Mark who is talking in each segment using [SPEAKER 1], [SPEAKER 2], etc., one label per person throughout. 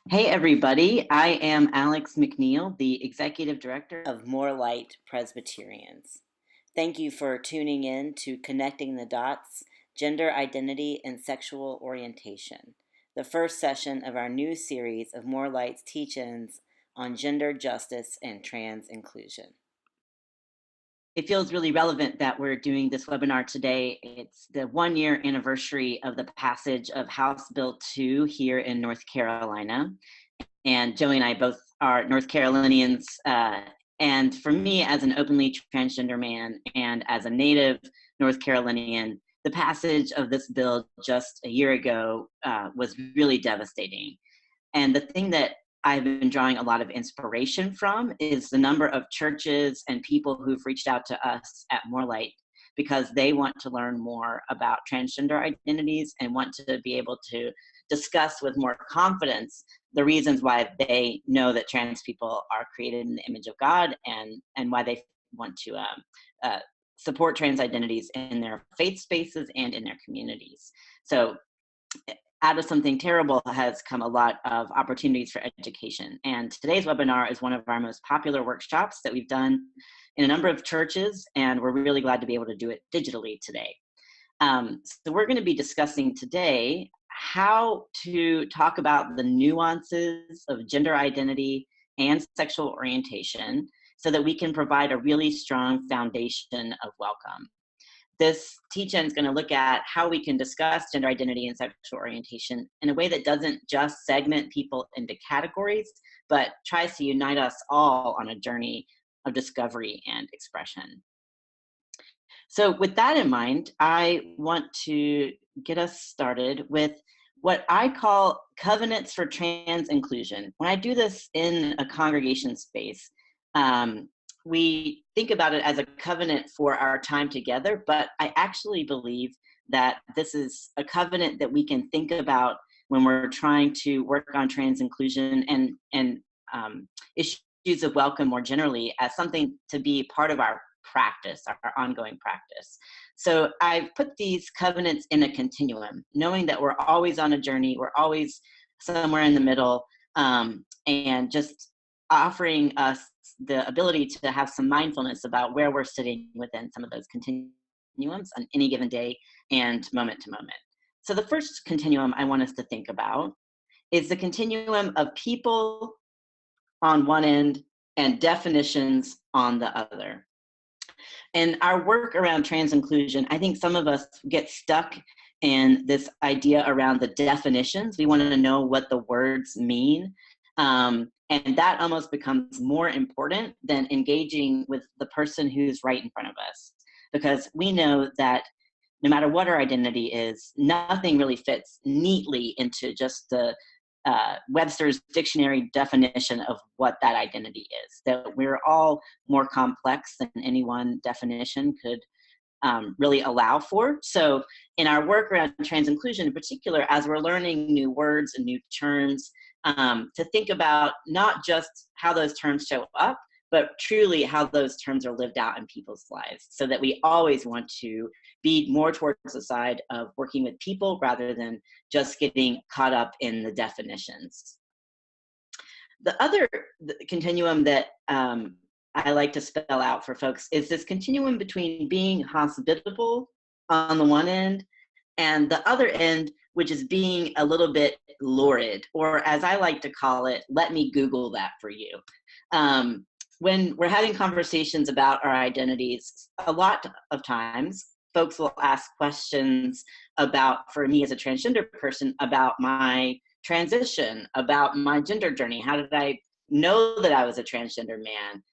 [SPEAKER 1] Hey, everybody. I am Alex McNeil, the Executive Director of More Light Presbyterians. Thank you for tuning in to Connecting the Dots, Gender Identity and Sexual Orientation, the first session of our new series of More Light's teach-ins on gender justice and trans inclusion. It feels really relevant that we're doing this webinar today. It's the 1-year anniversary of the passage of House Bill 2 here in North Carolina. And Joey and I both are North Carolinians. And for me, as an openly transgender man and as a native North Carolinian, the passage of this bill just a year ago was really devastating. And the thing that I've been drawing a lot of inspiration from is the number of churches and people who've reached out to us at More Light because they want to learn more about transgender identities and want to be able to discuss with more confidence the reasons why they know that trans people are created in the image of God and why they want to support trans identities in their faith spaces and in their communities. So out of something terrible has come a lot of opportunities for education. And today's webinar is one of our most popular workshops that we've done in a number of churches, and we're really glad to be able to do it digitally today. So we're going to be discussing today how to talk about the nuances of gender identity and sexual orientation so that we can provide a really strong foundation of welcome. This teach-in is going to look at how we can discuss gender identity and sexual orientation in a way that doesn't just segment people into categories, but tries to unite us all on a journey of discovery and expression. So with that in mind, I want to get us started with what I call covenants for trans inclusion. When I do this in a congregation space, we think about it as a covenant for our time together, but I actually believe that this is a covenant that we can think about when we're trying to work on trans inclusion and issues of welcome more generally as something to be part of our practice, our ongoing practice. So I've put these covenants in a continuum, knowing that we're always on a journey, we're always somewhere in the middle, and just offering us the ability to have some mindfulness about where we're sitting within some of those continuums on any given day and moment to moment. So the first continuum I want us to think about is the continuum of people on one end and definitions on the other. And our work around trans inclusion, I think some of us get stuck in this idea around the definitions. We want to know what the words mean. And that almost becomes more important than engaging with the person who's right in front of us. Because we know that no matter what our identity is, nothing really fits neatly into just the Webster's dictionary definition of what that identity is. That we're all more complex than any one definition could really allow for. So in our work around trans inclusion in particular, as we're learning new words and new terms, to think about not just how those terms show up, but truly how those terms are lived out in people's lives, so that we always want to be more towards the side of working with people rather than just getting caught up in the definitions. The other continuum that I like to spell out for folks is this continuum between being hospitable on the one end and the other end, which is being a little bit lurid, or as I like to call it, let me Google that for you. When we're having conversations about our identities, a lot of times folks will ask questions about, for me as a transgender person, about my transition, about my gender journey. How did I know that I was a transgender man?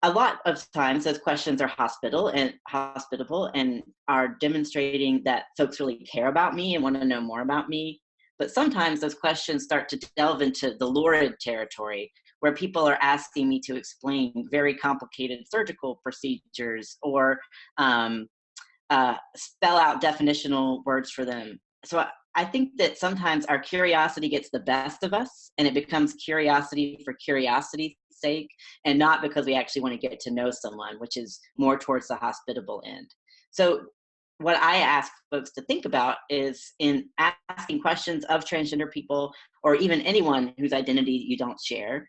[SPEAKER 1] A lot of times those questions are hospitable and are demonstrating that folks really care about me and want to know more about me. But sometimes those questions start to delve into the lurid territory, where people are asking me to explain very complicated surgical procedures or spell out definitional words for them. So I think that sometimes our curiosity gets the best of us, and it becomes curiosity for curiosity's sake, and not because we actually want to get to know someone, which is more towards the hospitable end. So what I ask folks to think about is in asking questions of transgender people or even anyone whose identity you don't share,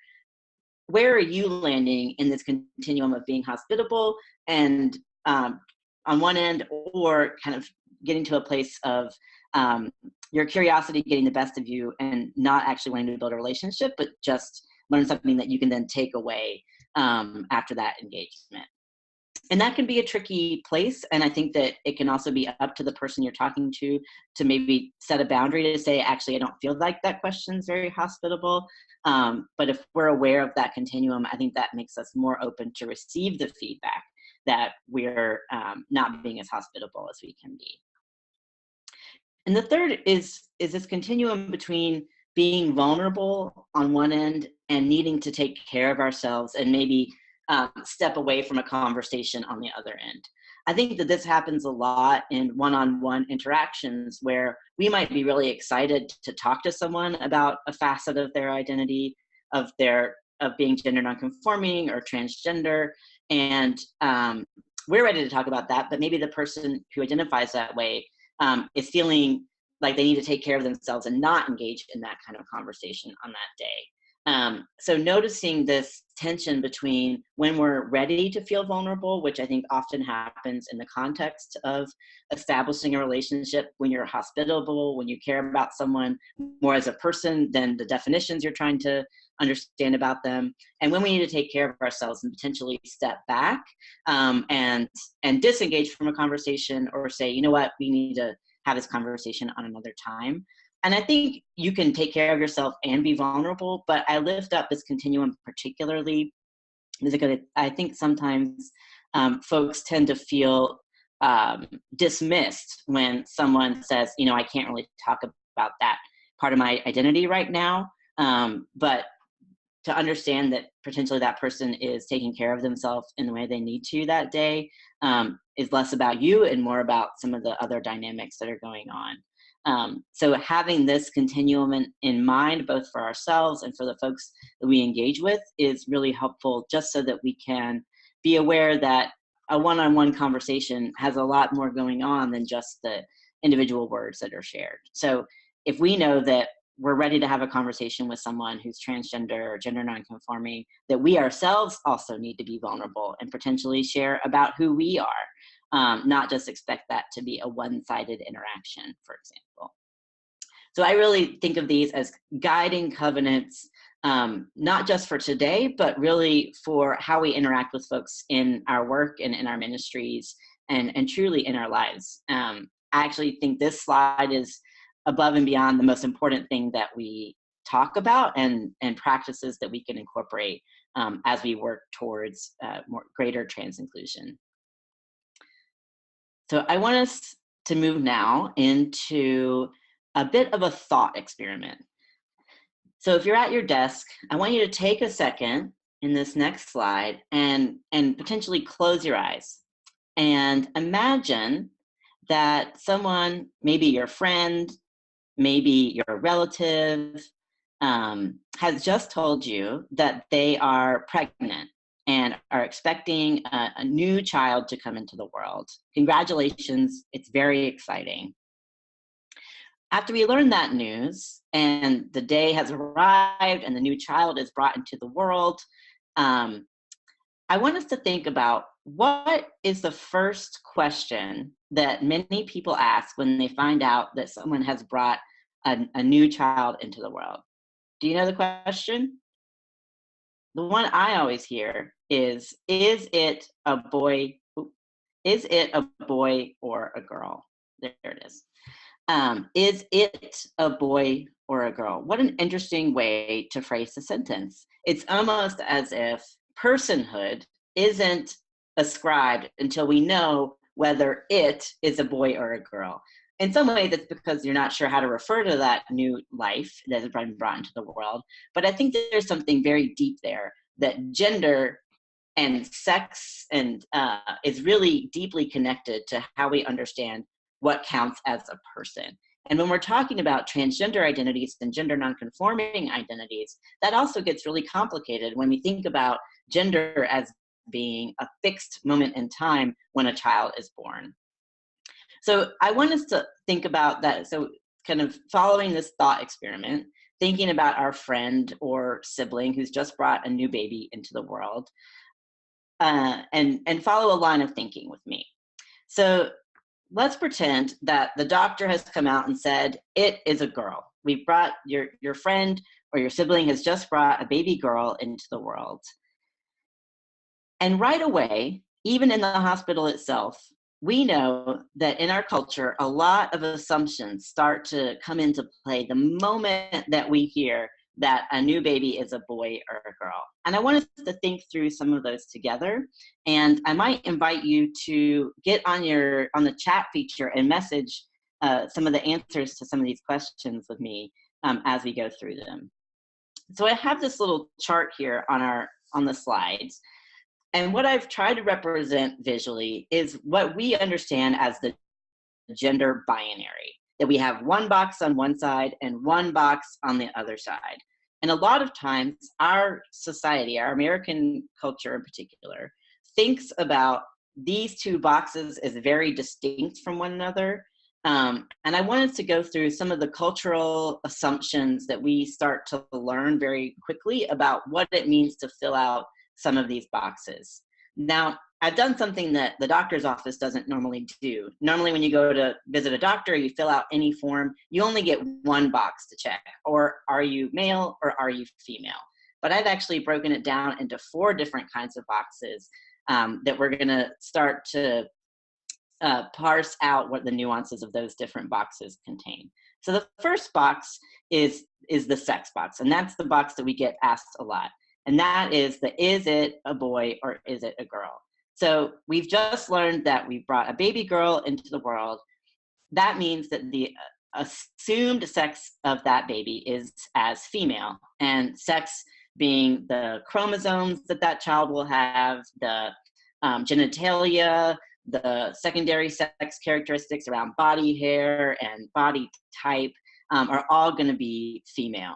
[SPEAKER 1] where are you landing in this continuum of being hospitable and on one end, or kind of getting to a place of your curiosity getting the best of you and not actually wanting to build a relationship, but just learn something that you can then take away after that engagement. And that can be a tricky place. And I think that it can also be up to the person you're talking to maybe set a boundary to say, actually, I don't feel like that question's very hospitable. But if we're aware of that continuum, I think that makes us more open to receive the feedback that we're not being as hospitable as we can be. And the third is this continuum between being vulnerable on one end and needing to take care of ourselves and maybe step away from a conversation on the other end. I think that this happens a lot in one-on-one interactions where we might be really excited to talk to someone about a facet of their identity, of being gender nonconforming or transgender, and we're ready to talk about that, but maybe the person who identifies that way is feeling like they need to take care of themselves and not engage in that kind of conversation on that day. So noticing this tension between when we're ready to feel vulnerable, which I think often happens in the context of establishing a relationship, when you're hospitable, when you care about someone more as a person than the definitions you're trying to understand about them, and when we need to take care of ourselves and potentially step back and disengage from a conversation or say, you know what, we need to have this conversation on another time. And I think you can take care of yourself and be vulnerable, but I lift up this continuum particularly because I think sometimes folks tend to feel dismissed when someone says, you know, I can't really talk about that part of my identity right now. But to understand that potentially that person is taking care of themselves in the way they need to that day is less about you and more about some of the other dynamics that are going on. So having this continuum in mind, both for ourselves and for the folks that we engage with, is really helpful, just so that we can be aware that a one-on-one conversation has a lot more going on than just the individual words that are shared. So if we know that we're ready to have a conversation with someone who's transgender or gender nonconforming, that we ourselves also need to be vulnerable and potentially share about who we are, not just expect that to be a one-sided interaction, for example. So I really think of these as guiding covenants, not just for today, but really for how we interact with folks in our work and in our ministries and truly in our lives. I actually think this slide is above and beyond the most important thing that we talk about and practices that we can incorporate as we work towards greater trans inclusion. So I want us to move now into a bit of a thought experiment. So if you're at your desk, I want you to take a second in this next slide and potentially close your eyes and imagine that someone, maybe your friend, maybe your relative, has just told you that they are pregnant and are expecting a new child to come into the world. Congratulations, it's very exciting. After we learn that news and the day has arrived and the new child is brought into the world, I want us to think about what is the first question that many people ask when they find out that someone has brought a new child into the world. Do you know the question? The one I always hear is it a boy? Is it a boy or a girl? There it is. Is it a boy or a girl? What an interesting way to phrase the sentence. It's almost as if personhood isn't ascribed until we know whether it is a boy or a girl. In some ways, it's because you're not sure how to refer to that new life that has been brought into the world. But I think that there's something very deep there, that gender and sex and is really deeply connected to how we understand what counts as a person. And when we're talking about transgender identities and gender nonconforming identities, that also gets really complicated when we think about gender as being a fixed moment in time when a child is born. So I want us to think about that. So kind of following this thought experiment, thinking about our friend or sibling who's just brought a new baby into the world, and follow a line of thinking with me. So let's pretend that the doctor has come out and said, it is a girl. We brought your friend or your sibling has just brought a baby girl into the world. And right away, even in the hospital itself, we know that in our culture, a lot of assumptions start to come into play the moment that we hear that a new baby is a boy or a girl. And I want us to think through some of those together. And I might invite you to get on the chat feature and message some of the answers to some of these questions with me as we go through them. So I have this little chart here on the slides. And what I've tried to represent visually is what we understand as the gender binary, that we have one box on one side and one box on the other side. And a lot of times our society, our American culture in particular, thinks about these two boxes as very distinct from one another. And I wanted to go through some of the cultural assumptions that we start to learn very quickly about what it means to fill out some of these boxes. Now, I've done something that the doctor's office doesn't normally do. Normally, when you go to visit a doctor, you fill out any form, you only get one box to check, or are you male or are you female? But I've actually broken it down into 4 different kinds of boxes that we're gonna start to parse out what the nuances of those different boxes contain. So the first box is the sex box, and that's the box that we get asked a lot. And that is is it a boy or is it a girl? So we've just learned that we brought a baby girl into the world. That means that the assumed sex of that baby is as female, and sex being the chromosomes that child will have, the genitalia, the secondary sex characteristics around body hair and body type are all going to be female.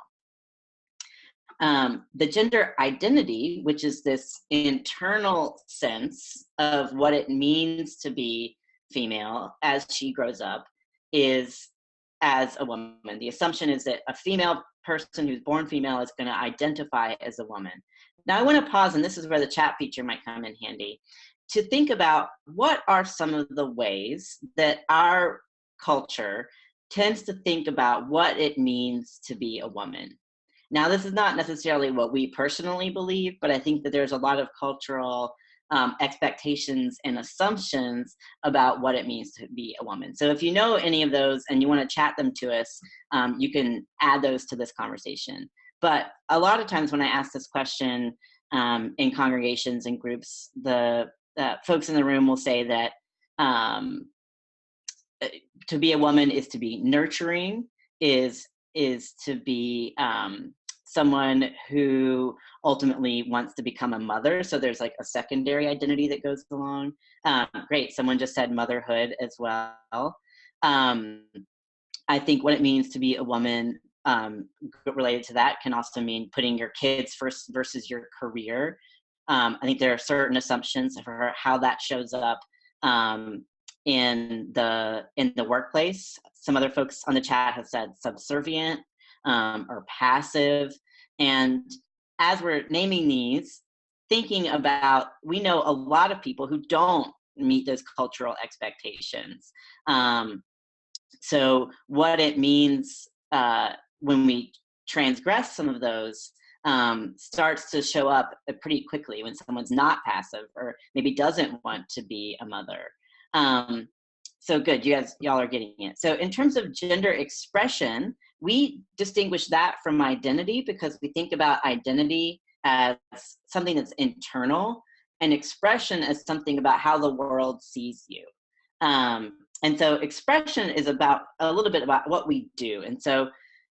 [SPEAKER 1] The gender identity, which is this internal sense of what it means to be female as she grows up, is as a woman. The assumption is that a female person who's born female is going to identify as a woman. Now I want to pause, and this is where the chat feature might come in handy, to think about what are some of the ways that our culture tends to think about what it means to be a woman. Now, this is not necessarily what we personally believe, but I think that there's a lot of cultural expectations and assumptions about what it means to be a woman. So if you know any of those and you want to chat them to us, you can add those to this conversation. But a lot of times when I ask this question in congregations and groups, the folks in the room will say that to be a woman is to be nurturing, is to be someone who ultimately wants to become a mother. So there's like a secondary identity that goes along. Great, someone just said motherhood as well. I think what it means to be a woman related to that can also mean putting your kids first versus your career. I think there are certain assumptions for how that shows up in the workplace. Some other folks on the chat have said subservient or passive. And as we're naming these, thinking about, we know a lot of people who don't meet those cultural expectations. So what it means when we transgress some of those starts to show up pretty quickly when someone's not passive or maybe doesn't want to be a mother. So good, y'all are getting it. So in terms of gender expression, we distinguish that from identity because we think about identity as something that's internal and expression as something about how the world sees you. And so expression is about a little bit about what we do. And so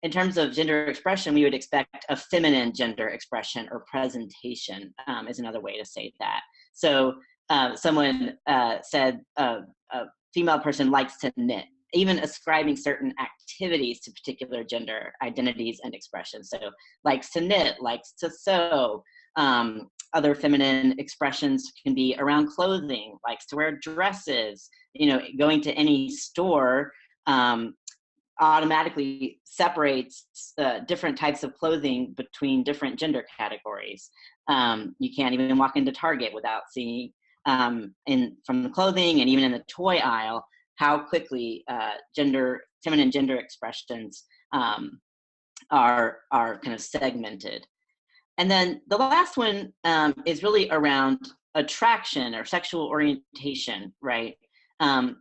[SPEAKER 1] in terms of gender expression, we would expect a feminine gender expression or presentation is another way to say that. So someone said a female person likes to knit, even ascribing certain activities to particular gender identities and expressions. So likes to knit, likes to sew, other feminine expressions can be around clothing, likes to wear dresses, going to any store automatically separates different types of clothing between different gender categories. You can't even walk into Target without seeing from the clothing and even in the toy aisle how quickly feminine gender expressions are kind of segmented. And then the last one is really around attraction or sexual orientation, right?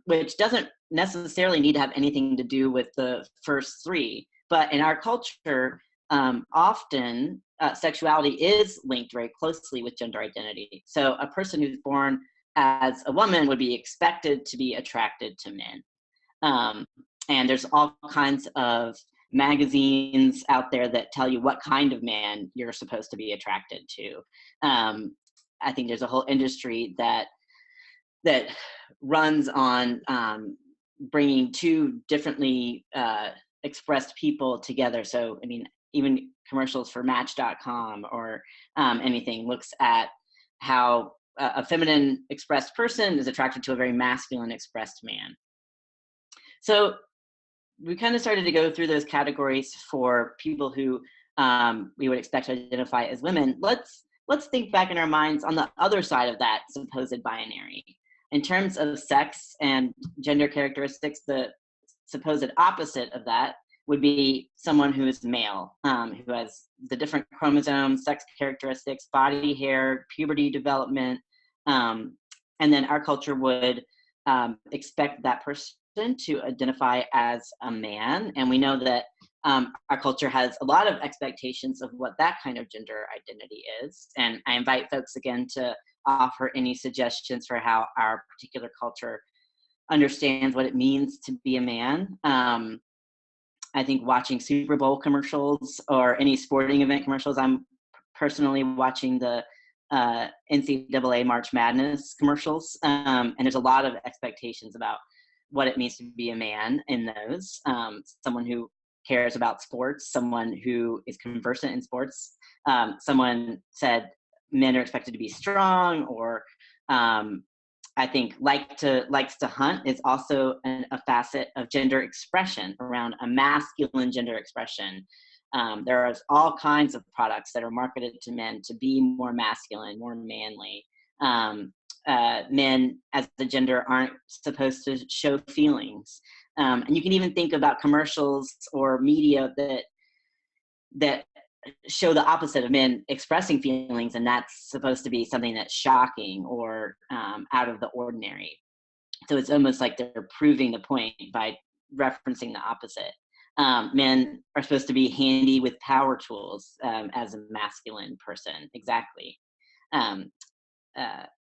[SPEAKER 1] Which doesn't necessarily need to have anything to do with the first three. But in our culture, often sexuality is linked very closely with gender identity. So a person who's born as a woman would be expected to be attracted to men. And there's all kinds of magazines out there that tell you what kind of man you're supposed to be attracted to. I think there's a whole industry that runs on bringing two differently expressed people together. So, I mean, even commercials for Match.com or anything looks at how a feminine expressed person is attracted to a very masculine expressed man. So we kind of started to go through those categories for people who we would expect to identify as women. Let's think back in our minds on the other side of that supposed binary. In terms of sex and gender characteristics, the supposed opposite of that would be someone who is male, who has the different chromosomes, sex characteristics, body hair, puberty development. And then our culture would expect that person to identify as a man. And we know that our culture has a lot of expectations of what that kind of gender identity is. And I invite folks again to offer any suggestions for how our particular culture understands what it means to be a man. I think watching Super Bowl commercials or any sporting event commercials, I'm personally watching the NCAA March Madness commercials. And there's a lot of expectations about what it means to be a man in those. Someone who cares about sports, someone who is conversant in sports. Someone said men are expected to be strong, or I think likes to hunt is also a facet of gender expression around a masculine gender expression. There are all kinds of products that are marketed to men to be more masculine, more manly. Men as the gender aren't supposed to show feelings. And you can even think about commercials or media that show the opposite of men expressing feelings, and that's supposed to be something that's shocking or out of the ordinary. So it's almost like they're proving the point by referencing the opposite. Men are supposed to be handy with power tools as a masculine person. Exactly.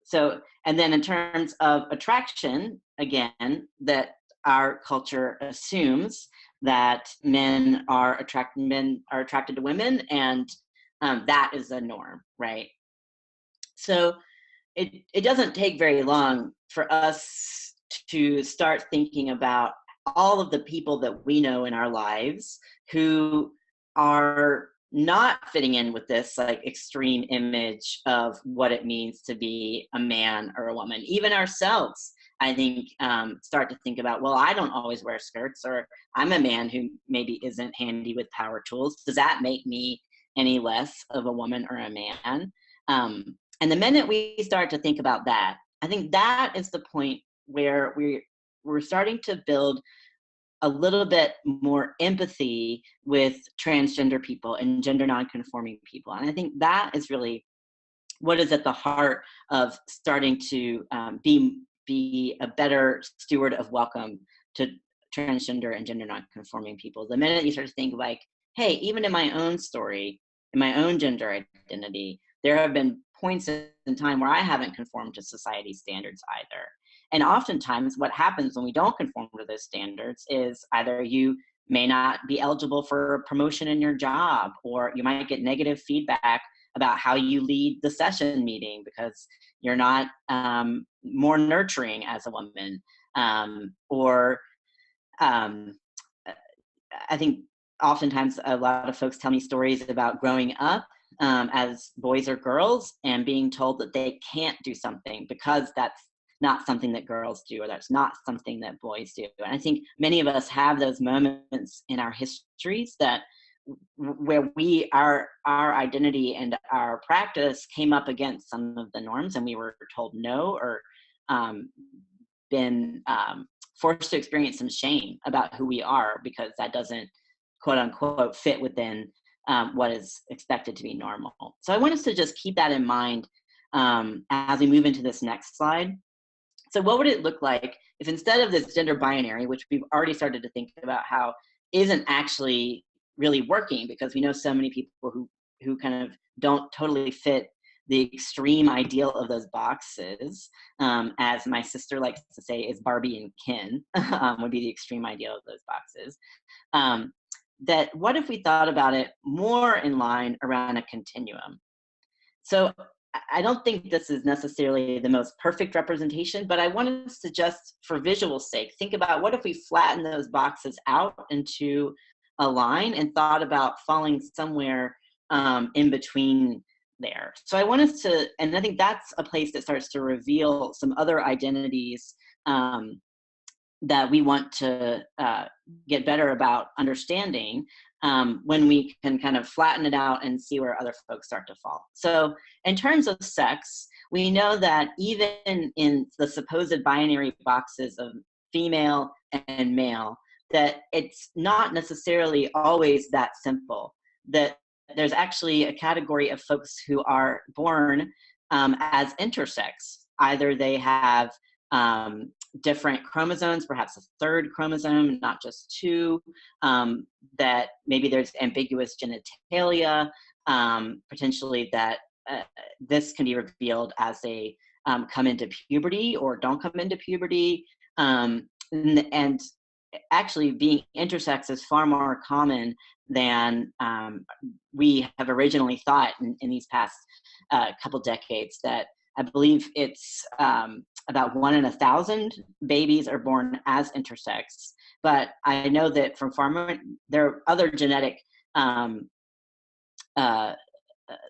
[SPEAKER 1] So, and then in terms of attraction, again, that our culture assumes that men are attracted to women, and that is the norm, right? So it doesn't take very long for us to start thinking about all of the people that we know in our lives who are not fitting in with this like extreme image of what it means to be a man or a woman. Even ourselves, I think, start to think about, well, I don't always wear skirts, or I'm a man who maybe isn't handy with power tools. Does that make me any less of a woman or a man? And the minute we start to think about that, I think that is the point where we're starting to build a little bit more empathy with transgender people and gender nonconforming people. And I think that is really what is at the heart of starting to be a better steward of welcome to transgender and gender nonconforming people. The minute you start to think like, hey, even in my own story, in my own gender identity, there have been points in time where I haven't conformed to society's standards either. And oftentimes what happens when we don't conform to those standards is either you may not be eligible for a promotion in your job, or you might get negative feedback about how you lead the session meeting because you're not more nurturing as a woman. I think oftentimes a lot of folks tell me stories about growing up as boys or girls, and being told that they can't do something because that's not something that girls do, or that's not something that boys do. And I think many of us have those moments in our histories that where our identity and our practice came up against some of the norms, and we were told no, or um, been forced to experience some shame about who we are because that doesn't, quote unquote, fit within what is expected to be normal. So I want us to just keep that in mind as we move into this next slide. So what would it look like if, instead of this gender binary, which we've already started to think about how isn't actually really working, because we know so many people who kind of don't totally fit the extreme ideal of those boxes, as my sister likes to say, is Barbie and Ken, would be the extreme ideal of those boxes. That what if we thought about it more in line around a continuum? So I don't think this is necessarily the most perfect representation, but I want us to, just for visual sake, think about what if we flatten those boxes out into a line and thought about falling somewhere in between there. So I want us to, and I think that's a place that starts to reveal some other identities that we want to get better about understanding, when we can kind of flatten it out and see where other folks start to fall. So in terms of sex, we know that even in the supposed binary boxes of female and male, that it's not necessarily always that simple, that there's actually a category of folks who are born as intersex. Either they have different chromosomes, perhaps a third chromosome, not just two, that maybe there's ambiguous genitalia, potentially that this can be revealed as they come into puberty or don't come into puberty. And actually being intersex is far more common than we have originally thought in these past couple decades. That I believe it's about 1 in 1,000 babies are born as intersex. But I know that from there are other genetic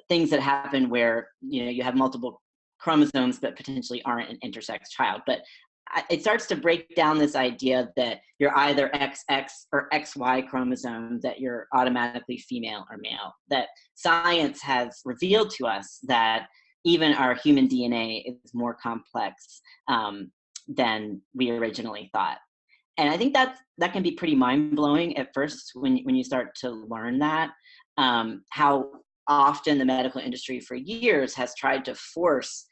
[SPEAKER 1] things that happen where you have multiple chromosomes but potentially aren't an intersex child. But it starts to break down this idea that you're either XX or XY chromosome, that you're automatically female or male. That science has revealed to us that even our human DNA is more complex than we originally thought. And I think that can be pretty mind-blowing at first when you start to learn that, how often the medical industry for years has tried to force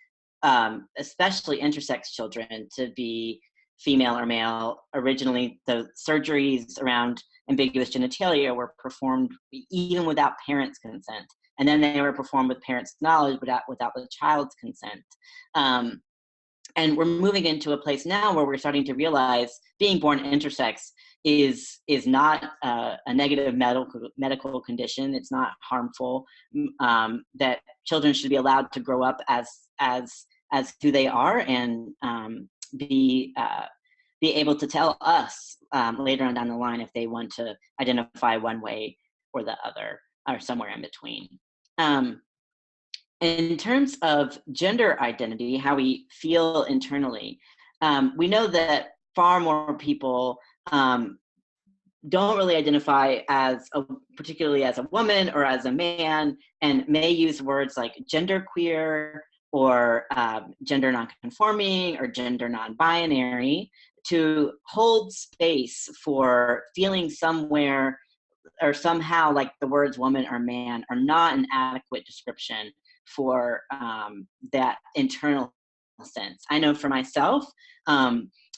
[SPEAKER 1] especially intersex children to be female or male. Originally, the surgeries around ambiguous genitalia were performed even without parents' consent. And then they were performed with parents' knowledge, but without the child's consent. And we're moving into a place now where we're starting to realize being born intersex is not a negative medical condition. It's not harmful. That children should be allowed to grow up as who they are, and be able to tell us later on down the line if they want to identify one way or the other, or somewhere in between. In terms of gender identity, how we feel internally, we know that far more people don't really identify particularly as a woman or as a man, and may use words like genderqueer or gender nonconforming or gender non-binary to hold space for feeling somewhere or somehow like the words woman or man are not an adequate description for that internal sense. I know for myself,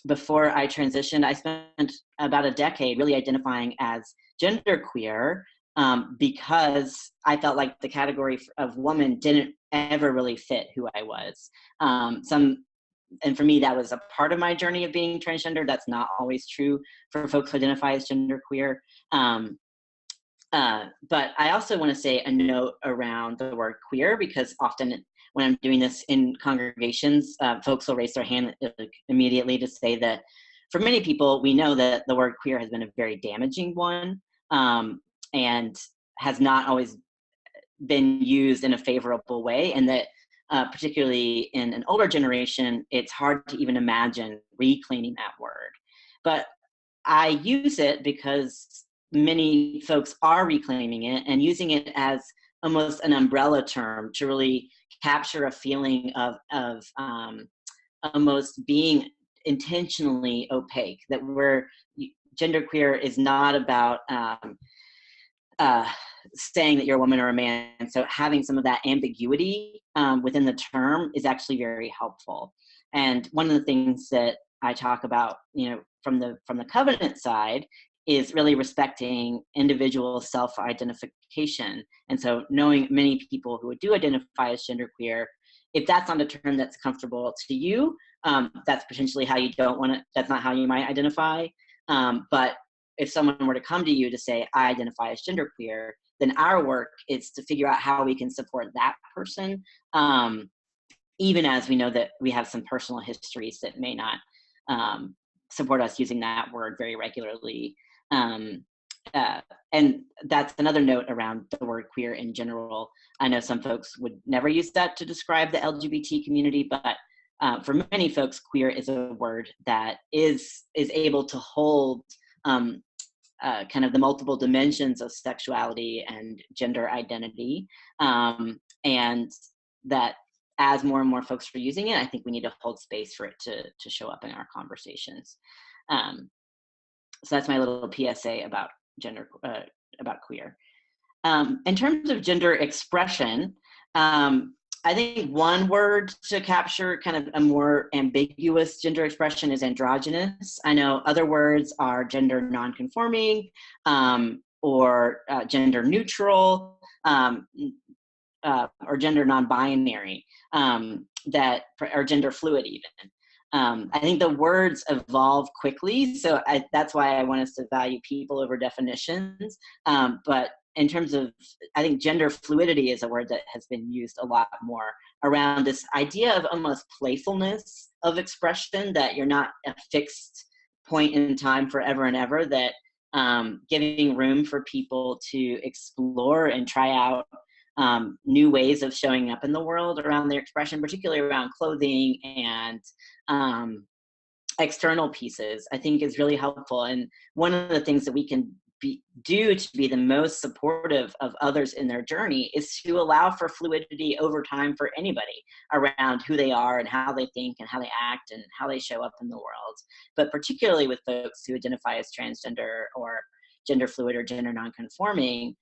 [SPEAKER 1] before I transitioned, I spent about a decade really identifying as genderqueer, because I felt like the category of woman didn't ever really fit who I was. And for me, that was a part of my journey of being transgender. That's not always true for folks who identify as genderqueer. But I also want to say a note around the word queer, because often when I'm doing this in congregations, folks will raise their hand immediately to say that for many people, we know that the word queer has been a very damaging one, and has not always been used in a favorable way, and that particularly in an older generation, it's hard to even imagine reclaiming that word. But I use it because many folks are reclaiming it and using it as almost an umbrella term to really capture a feeling of almost being intentionally opaque, that genderqueer is not about uh, saying that you're a woman or a man. So having some of that ambiguity within the term is actually very helpful. And one of the things that I talk about, from the covenant side, is really respecting individual self-identification. And so knowing many people who do identify as genderqueer, if that's not a term that's comfortable to you, that's potentially how you don't want to, that's not how you might identify. But if someone were to come to you to say, I identify as genderqueer, then our work is to figure out how we can support that person, even as we know that we have some personal histories that may not support us using that word very regularly. And that's another note around the word queer in general. I know some folks would never use that to describe the LGBT community, but for many folks, queer is a word that is able to hold kind of the multiple dimensions of sexuality and gender identity, and that as more and more folks are using it, I think we need to hold space for it to show up in our conversations. So that's my little PSA about about queer. In terms of gender expression, I think one word to capture kind of a more ambiguous gender expression is androgynous. I know other words are gender nonconforming, or gender neutral, or gender non-binary, or gender fluid even. I think the words evolve quickly, so that's why I want us to value people over definitions. But in terms of, I think gender fluidity is a word that has been used a lot more around this idea of almost playfulness of expression, that you're not a fixed point in time forever and ever, that giving room for people to explore and try out new ways of showing up in the world around their expression, particularly around clothing and external pieces, I think is really helpful. And one of the things that we can do to be the most supportive of others in their journey is to allow for fluidity over time for anybody around who they are and how they think and how they act and how they show up in the world. But particularly with folks who identify as transgender or gender fluid or gender nonconforming,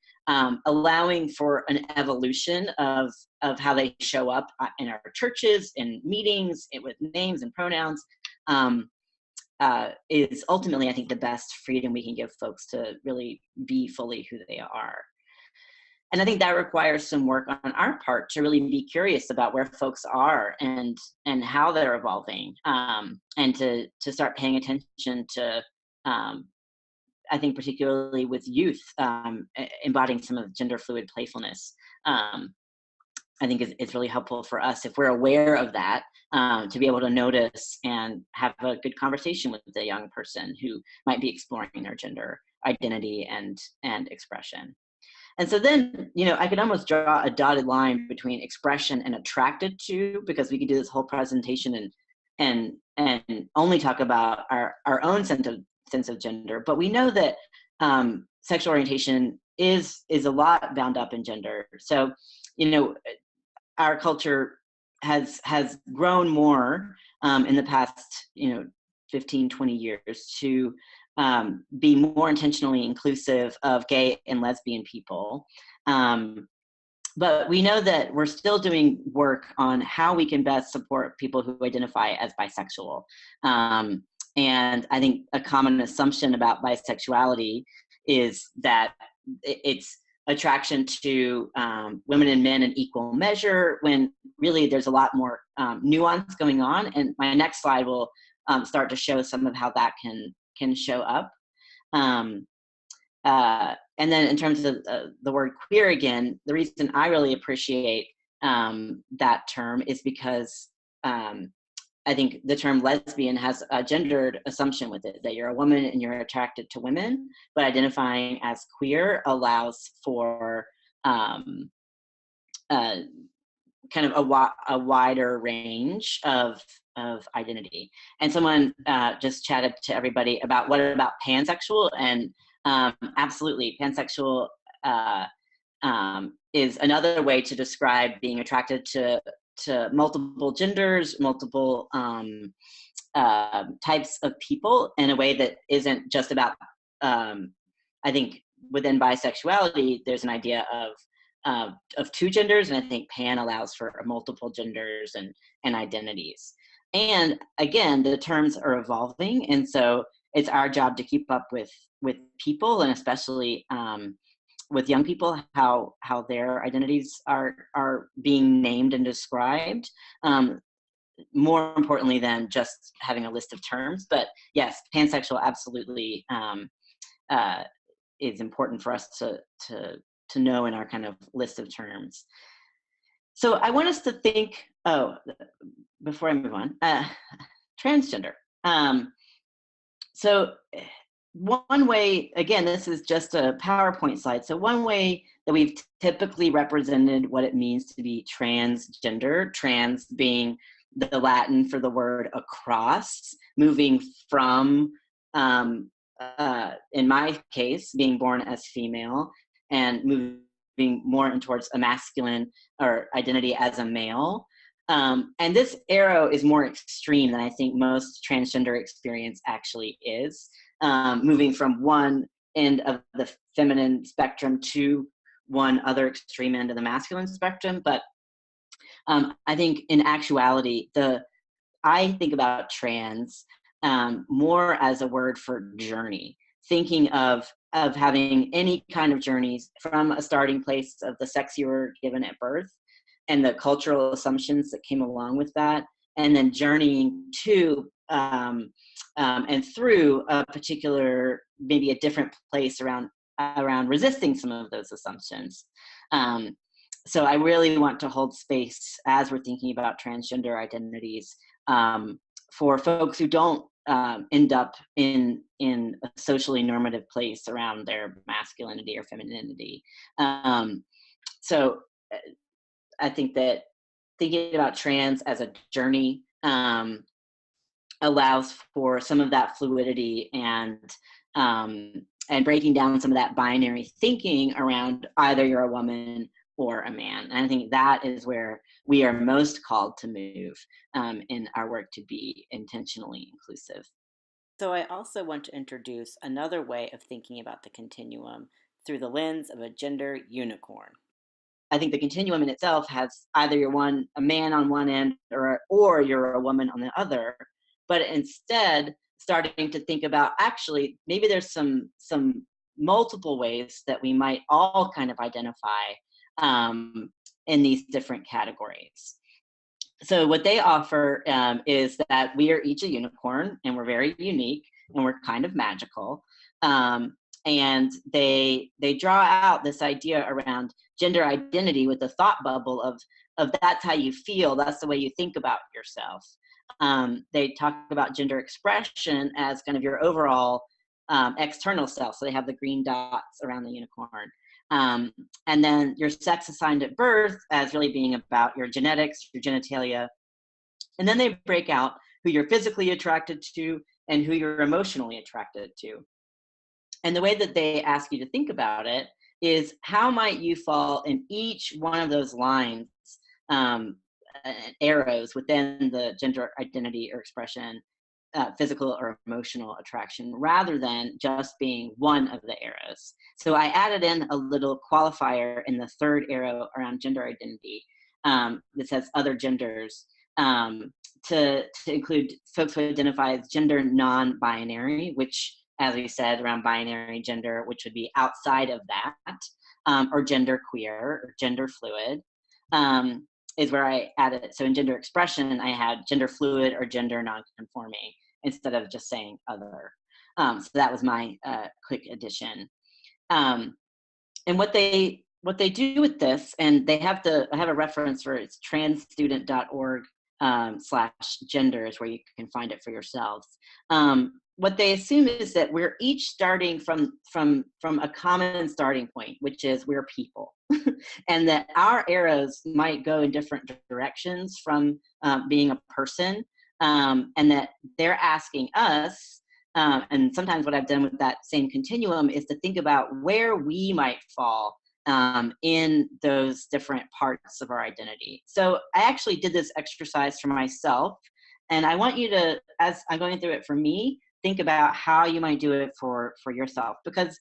[SPEAKER 1] allowing for an evolution of how they show up in our churches, in meetings, with names and pronouns, is ultimately, I think, the best freedom we can give folks to really be fully who they are. And I think that requires some work on our part to really be curious about where folks are and how they're evolving, and to start paying attention to, I think particularly with youth, embodying some of gender fluid playfulness. I think it's really helpful for us, if we're aware of that, to be able to notice and have a good conversation with the young person who might be exploring their gender identity and expression. And so then, I could almost draw a dotted line between expression and attracted to, because we could do this whole presentation and only talk about our own sense of gender. But we know that sexual orientation is a lot bound up in gender. So, our culture has grown more in the past 15, 20 years to be more intentionally inclusive of gay and lesbian people, but we know that we're still doing work on how we can best support people who identify as bisexual, and I think a common assumption about bisexuality is that it's attraction to women and men in equal measure, when really there's a lot more nuance going on. And my next slide will start to show some of how that can show up. And then in terms of the word queer, again, the reason I really appreciate that term is because I think the term lesbian has a gendered assumption with it, that you're a woman and you're attracted to women, but identifying as queer allows for uh, kind of a wider range of identity. And someone just chatted to everybody about what about pansexual, and absolutely, pansexual is another way to describe being attracted to multiple genders, multiple types of people in a way that isn't just about. I think within bisexuality, there's an idea of two genders, and I think pan allows for multiple genders and identities. And again, the terms are evolving, and so it's our job to keep up with people, and especially with young people, how their identities are being named and described. More importantly than just having a list of terms, but yes, pansexual absolutely uh, is important for us to know in our kind of list of terms. So I want us to think. Oh, before I move on, transgender. So one way, again, this is just a PowerPoint slide. So one way that we've typically represented what it means to be transgender, trans being the Latin for the word across, moving from, in my case, being born as female and moving more in towards a masculine or identity as a male. And this arrow is more extreme than I think most transgender experience actually is, moving from one end of the feminine spectrum to one other extreme end of the masculine spectrum. But I think in actuality, I think about trans more as a word for journey, thinking of having any kind of journeys from a starting place of the sex you were given at birth and the cultural assumptions that came along with that, and then journeying to and through a particular, maybe a different place around resisting some of those assumptions. So I really want to hold space as we're thinking about transgender identities for folks who don't end up in a socially normative place around their masculinity or femininity. So I think that thinking about trans as a journey allows for some of that fluidity and breaking down some of that binary thinking around either you're a woman or a man. And I think that is where we are most called to move in our work to be intentionally inclusive. So I also want to introduce another way of thinking about the continuum through the lens of a gender unicorn. I think the continuum in itself has either you're a man on one end or you're a woman on the other, but instead starting to think about actually maybe there's some multiple ways that we might all kind of identify in these different categories. So what they offer is that we are each a unicorn, and we're very unique, and we're kind of magical. And they draw out this idea around gender identity with the thought bubble of that's how you feel, that's the way you think about yourself. They talk about gender expression as kind of your overall external self. So they have the green dots around the unicorn. And then your sex assigned at birth as really being about your genetics, your genitalia. And then they break out who you're physically attracted to and who you're emotionally attracted to. And the way that they ask you to think about it is how might you fall in each one of those lines, arrows within the gender identity or expression, physical or emotional attraction, rather than just being one of the arrows. So I added in a little qualifier in the third arrow around gender identity that says other genders, to include folks who identify as gender non-binary, which, as we said, around binary gender, which would be outside of that, or gender queer or gender fluid, is where I added it. So in gender expression, I had gender fluid or gender non-conforming instead of just saying other. So that was my quick addition. And what they do with this, and I have a reference for it's transstudent.org /genders where you can find it for yourselves. What they assume is that we're each starting from a common starting point, which is we're people. and that our arrows might go in different directions from being a person, and that they're asking us. And sometimes what I've done with that same continuum is to think about where we might fall in those different parts of our identity. So I actually did this exercise for myself, and I want you to, as I'm going through it for me, think about how you might do it for yourself, because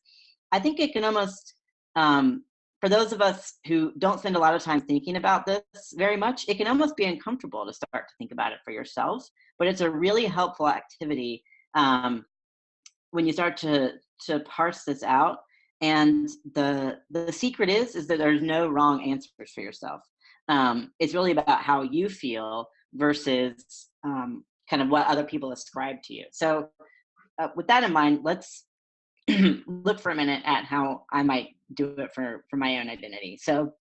[SPEAKER 1] I think it can almost, for those of us who don't spend a lot of time thinking about this very much, it can almost be uncomfortable to start to think about it for yourself. But it's a really helpful activity when you start to parse this out. And the secret is that there's no wrong answers for yourself. It's really about how you feel versus kind of what other people ascribe to you. So with that in mind, let's look for a minute at how I might do it for my own identity. So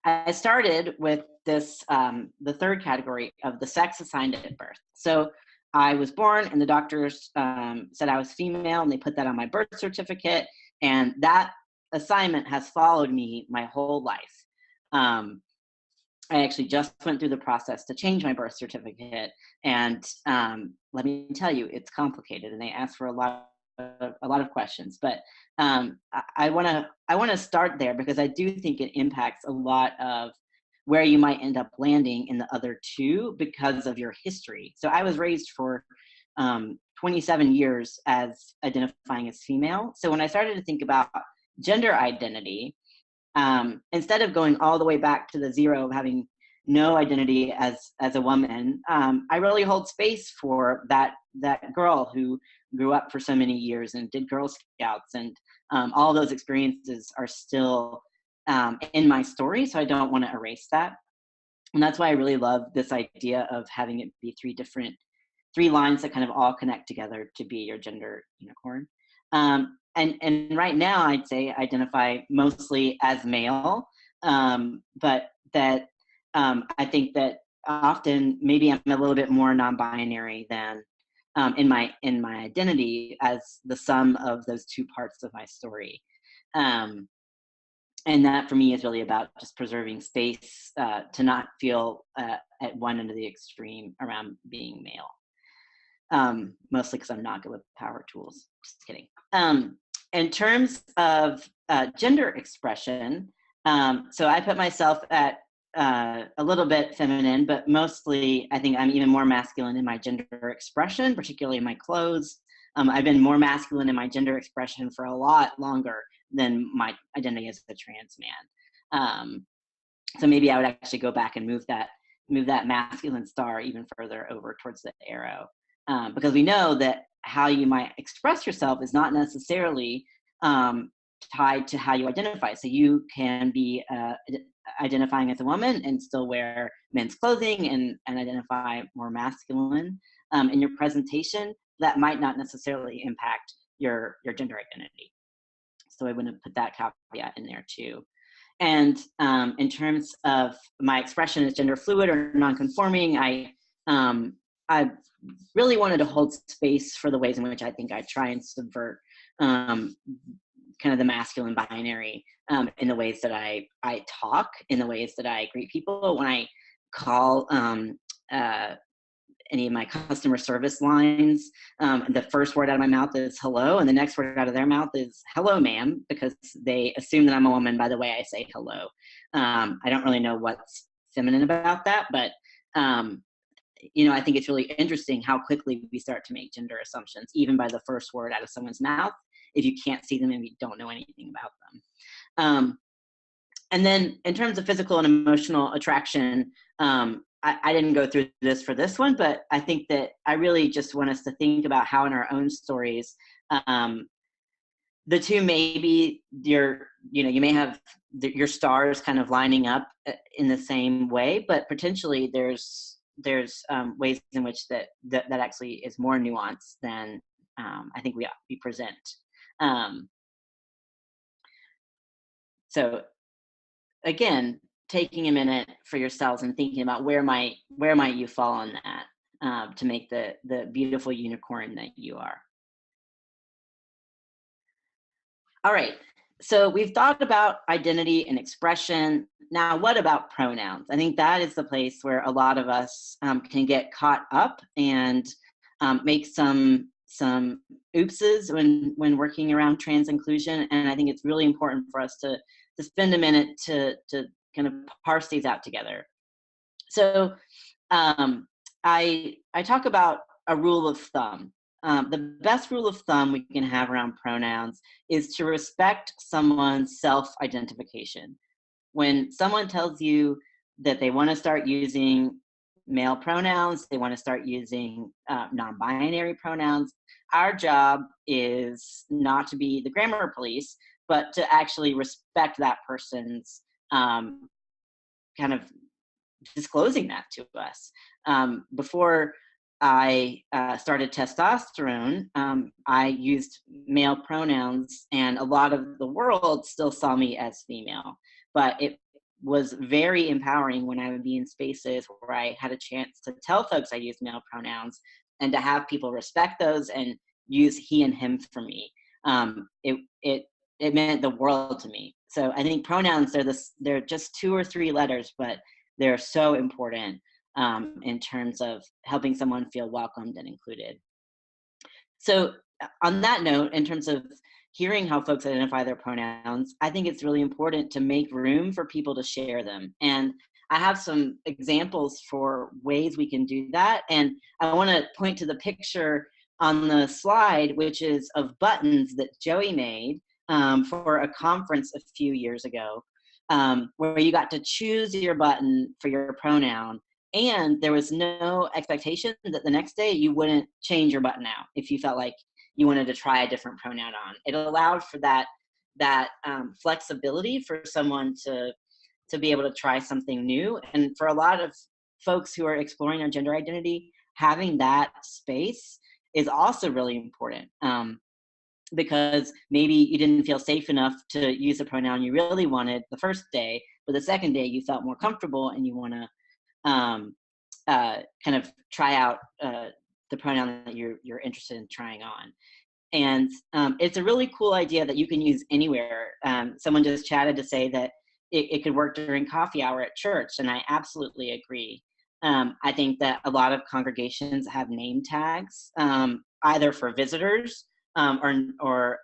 [SPEAKER 1] I started with this, the third category of the sex assigned at birth. So I was born and the doctors said I was female, and they put that on my birth certificate. And that assignment has followed me my whole life. I actually just went through the process to change my birth certificate. And let me tell you, it's complicated, and they ask for a lot of questions. But I want to start there because I do think it impacts a lot of where you might end up landing in the other two because of your history. So I was raised for 27 years as identifying as female. So when I started to think about gender identity, instead of going all the way back to the zero of having no identity as a woman, I really hold space for that girl who grew up for so many years and did Girl Scouts, and all those experiences are still in my story, so I don't want to erase that. And that's why I really love this idea of having it be three lines that kind of all connect together to be your gender unicorn. And right now, I'd say identify mostly as male, but that I think that often maybe I'm a little bit more non-binary than in my identity as the sum of those two parts of my story. And that for me is really about just preserving space to not feel at one end of the extreme around being male. Mostly because I'm not good with power tools. Just kidding. In terms of gender expression, so I put myself at a little bit feminine, but mostly I think I'm even more masculine in my gender expression, particularly in my clothes. I've been more masculine in my gender expression for a lot longer than my identity as a trans man. So maybe I would actually go back and move that masculine star even further over towards the arrow, because we know that how you might express yourself is not necessarily tied to how you identify. So you can be identifying as a woman and still wear men's clothing and identify more masculine in your presentation. That might not necessarily impact your gender identity. So I want to put that caveat in there too. And in terms of my expression as gender fluid or non-conforming, I really wanted to hold space for the ways in which I think I try and subvert kind of the masculine binary in the ways that I talk, in the ways that I greet people. When I call any of my customer service lines, the first word out of my mouth is hello, and the next word out of their mouth is hello, ma'am, because they assume that I'm a woman by the way I say hello. I don't really know what's feminine about that, but I think it's really interesting how quickly we start to make gender assumptions, even by the first word out of someone's mouth, if you can't see them and you don't know anything about them. And then in terms of physical and emotional attraction, I didn't go through this for this one, but I think that I really just want us to think about how in our own stories, the two maybe you may have your stars kind of lining up in the same way, but potentially there's ways in which that actually is more nuanced than I think we present. So again, taking a minute for yourselves and thinking about where might you fall on that to make the beautiful unicorn that you are. All right. So we've thought about identity and expression. Now, what about pronouns? I think that is the place where a lot of us can get caught up and make some oopses when working around trans inclusion. And I think it's really important for us to spend a minute to kind of parse these out together. So I talk about a rule of thumb. The best rule of thumb we can have around pronouns is to respect someone's self-identification. When someone tells you that they want to start using male pronouns, they want to start using non-binary pronouns, our job is not to be the grammar police, but to actually respect that person's kind of disclosing that to us. Before I started testosterone, I used male pronouns, and a lot of the world still saw me as female. But it was very empowering when I would be in spaces where I had a chance to tell folks I use male pronouns and to have people respect those and use he and him for me. It meant the world to me. So I think pronouns, they're just 2 or 3 letters, but they're so important in terms of helping someone feel welcomed and included. So, on that note, in terms of hearing how folks identify their pronouns, I think it's really important to make room for people to share them. And I have some examples for ways we can do that. And I want to point to the picture on the slide, which is of buttons that Joey made for a conference a few years ago, where you got to choose your button for your pronoun. And there was no expectation that the next day you wouldn't change your button out if you felt like you wanted to try a different pronoun on. It allowed for that flexibility for someone to be able to try something new. And for a lot of folks who are exploring their gender identity, having that space is also really important. Because maybe you didn't feel safe enough to use the pronoun you really wanted the first day, but the second day you felt more comfortable and you want to kind of try out the pronoun that you're interested in trying on. And it's a really cool idea that you can use anywhere. Someone just chatted to say that it could work during coffee hour at church, and I absolutely agree. I think that a lot of congregations have name tags, either for visitors or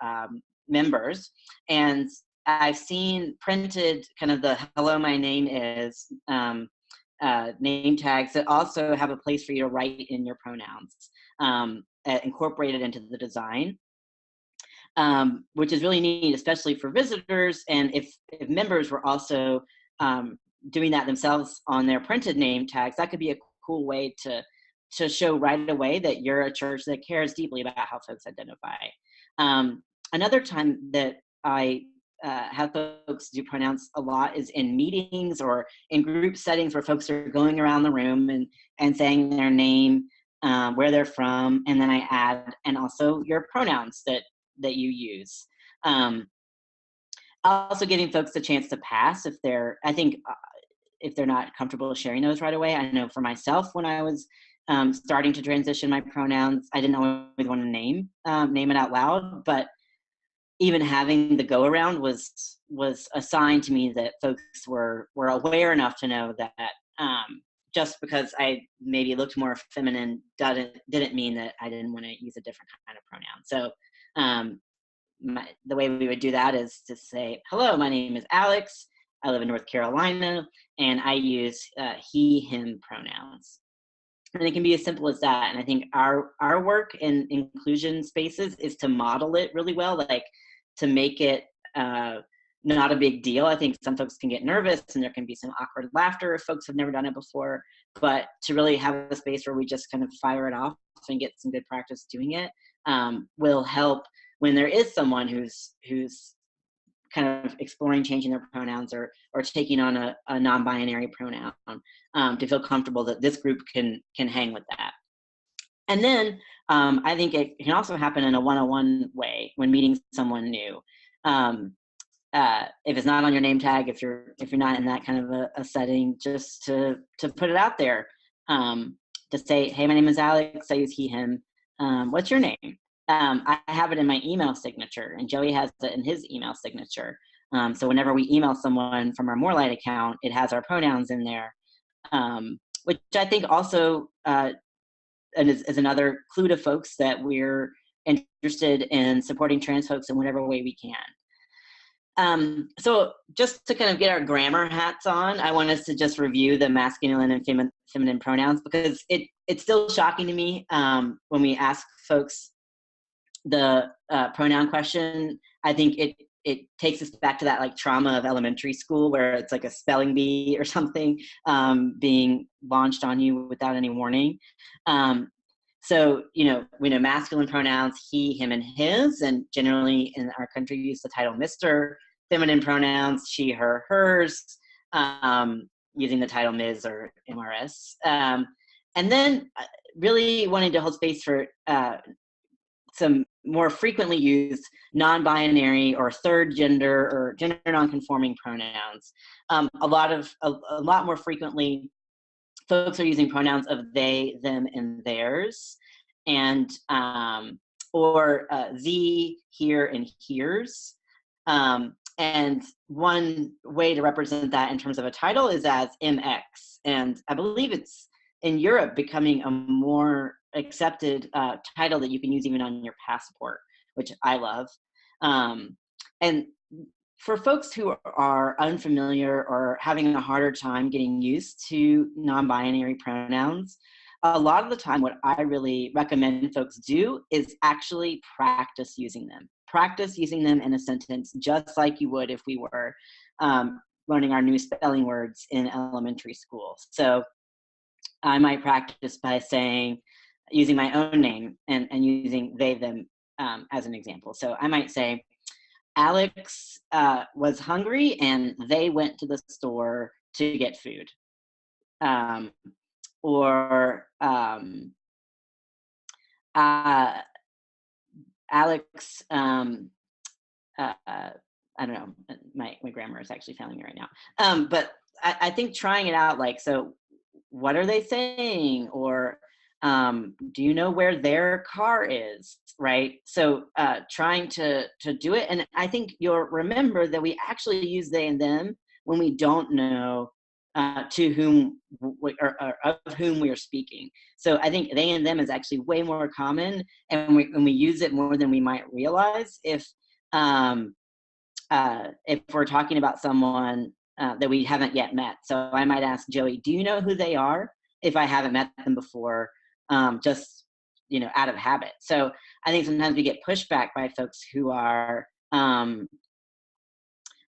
[SPEAKER 1] members, and I've seen printed kind of the "Hello, my name is" name tags that also have a place for you to write in your pronouns, incorporated into the design, which is really neat, especially for visitors. And if members were also doing that themselves on their printed name tags, that could be a cool way to show right away that you're a church that cares deeply about how folks identify. Another time that I have folks do pronouns a lot is in meetings or in group settings where folks are going around the room and saying their name, where they're from, and then I add, and also your pronouns that you use. Also giving folks the chance to pass if if they're not comfortable sharing those right away. I know for myself, when I was starting to transition my pronouns, I didn't always want to name it out loud, but even having the go around was a sign to me that folks were aware enough to know that just because I maybe looked more feminine didn't mean that I didn't want to use a different kind of pronoun. So the way we would do that is to say, "Hello, my name is Alex. I live in North Carolina, and I use he, him pronouns." And it can be as simple as that. And I think our work in inclusion spaces is to model it really well, like to make it not a big deal. I think some folks can get nervous and there can be some awkward laughter if folks have never done it before, but to really have a space where we just kind of fire it off and get some good practice doing it will help when there is someone who's kind of exploring changing their pronouns or taking on a non-binary pronoun, to feel comfortable that this group can hang with that. And then I think it can also happen in a one-on-one way when meeting someone new. If it's not on your name tag, if you're not in that kind of a setting, just to put it out there, to say, "Hey, my name is Alex. I use he, him. What's your name?" I have it in my email signature, and Joey has it in his email signature. So whenever we email someone from our More Light account, it has our pronouns in there, which I think also and is another clue to folks that we're interested in supporting trans folks in whatever way we can. So just to kind of get our grammar hats on, I want us to just review the masculine and feminine pronouns, because it's still shocking to me when we ask folks the pronoun question. I think it takes us back to that like trauma of elementary school where it's like a spelling bee or something being launched on you without any warning. So, we know masculine pronouns, he, him, and his, and generally in our country use the title Mr. Feminine pronouns, she, her, hers, using the title Ms. or MRS. And then really wanting to hold space for some more frequently used non-binary or third gender or gender non-conforming pronouns. A lot more frequently, folks are using pronouns of they, them, and theirs, and or thee, here, and here's. And one way to represent that in terms of a title is as MX, and I believe it's in Europe becoming a more accepted title that you can use even on your passport, which I love. And for folks who are unfamiliar or having a harder time getting used to non-binary pronouns, a lot of the time what I really recommend folks do is actually practice using them. Practice using them in a sentence just like you would if we were learning our new spelling words in elementary school. So I might practice by using my own name and using they, them as an example. So I might say, Alex was hungry and they went to the store to get food. Alex, I don't know, my grammar is actually failing me right now. But I think trying it out, like, so what are they saying? Or do you know where their car is, right? So trying to do it. And I think you'll remember that we actually use they and them when we don't know to whom or of whom we are speaking. So I think they and them is actually way more common, and we use it more than we might realize if we're talking about someone that we haven't yet met. So I might ask Joey, do you know who they are? If I haven't met them before, just, out of habit. So I think sometimes we get pushback by folks who are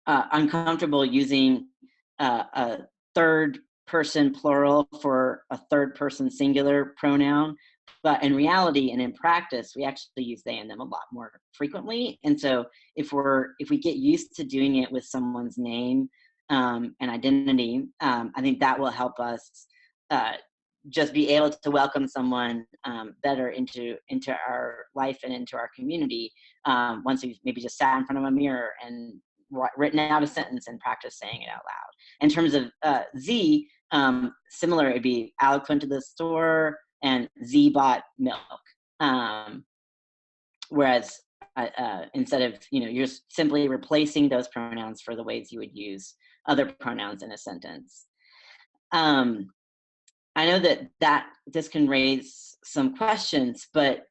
[SPEAKER 1] uncomfortable using a third person plural for a third person singular pronoun. But in reality and in practice, we actually use they and them a lot more frequently. And so if we get used to doing it with someone's name and identity, I think that will help us just be able to welcome someone better into our life and into our community once we've maybe just sat in front of a mirror and written out a sentence and practice saying it out loud. In terms of Z, similar, it'd be Alex went to the store and Z bought milk. Whereas instead of, you're simply replacing those pronouns for the ways you would use other pronouns in a sentence. I know that this can raise some questions, but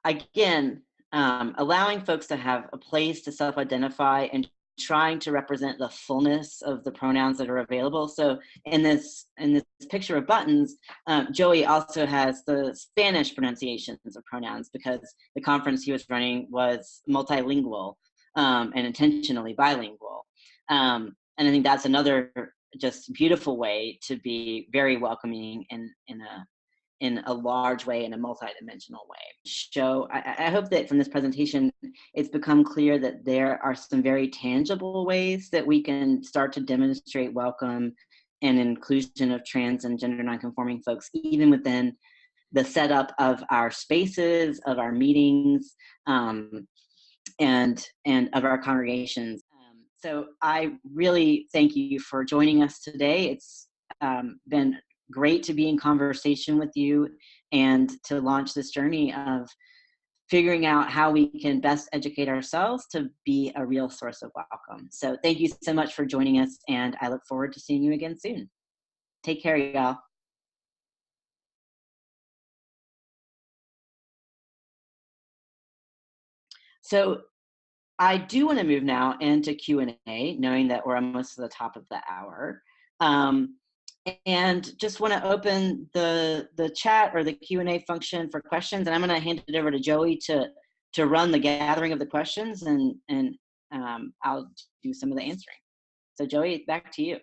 [SPEAKER 1] again, allowing folks to have a place to self-identify and trying to represent the fullness of the pronouns that are available. So in this picture of buttons, Joey also has the Spanish pronunciations of pronouns because the conference he was running was multilingual and intentionally bilingual. And I think that's another just beautiful way to be very welcoming in a large way, in a multidimensional way. I hope that from this presentation, it's become clear that there are some very tangible ways that we can start to demonstrate welcome and inclusion of trans and gender nonconforming folks, even within the setup of our spaces, of our meetings, and of our congregations. So I really thank you for joining us today. It's been great to be in conversation with you and to launch this journey of figuring out how we can best educate ourselves to be a real source of welcome. So thank you so much for joining us, and I look forward to seeing you again soon. Take care, y'all. So I do want to move now into Q&A, knowing that we're almost to the top of the hour. And just want to open the chat or the Q&A function for questions. And I'm going to hand it over to Joey to run the gathering of the questions, and I'll do some of the answering. So Joey, back to you.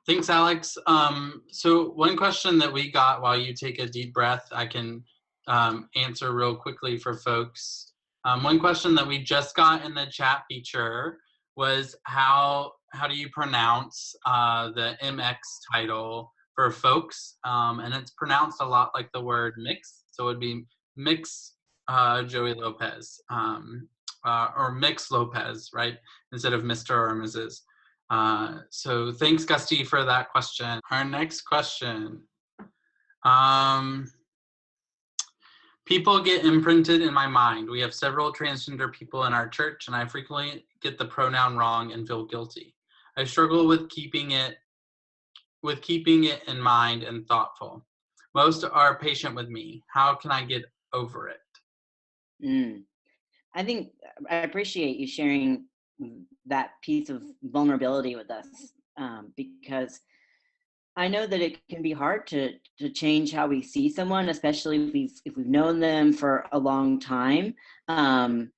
[SPEAKER 2] Thanks, Alex. So one question that we got while you take a deep breath, I can answer real quickly for folks. One question that we just got in the chat feature was how do you pronounce the MX title for folks? And it's pronounced a lot like the word mix. So it would be Mix Joey Lopez, or Mix Lopez, right? Instead of Mr. or Mrs. So thanks, Gusty, for that question. Our next question. People get imprinted in my mind. We have several transgender people in our church, and I frequently get the pronoun wrong and feel guilty. I struggle with keeping it in mind and thoughtful. Most are patient with me. How can I get over it?
[SPEAKER 1] I think I appreciate you sharing that piece of vulnerability with us, because I know that it can be hard to change how we see someone, especially if we've known them for a long time. And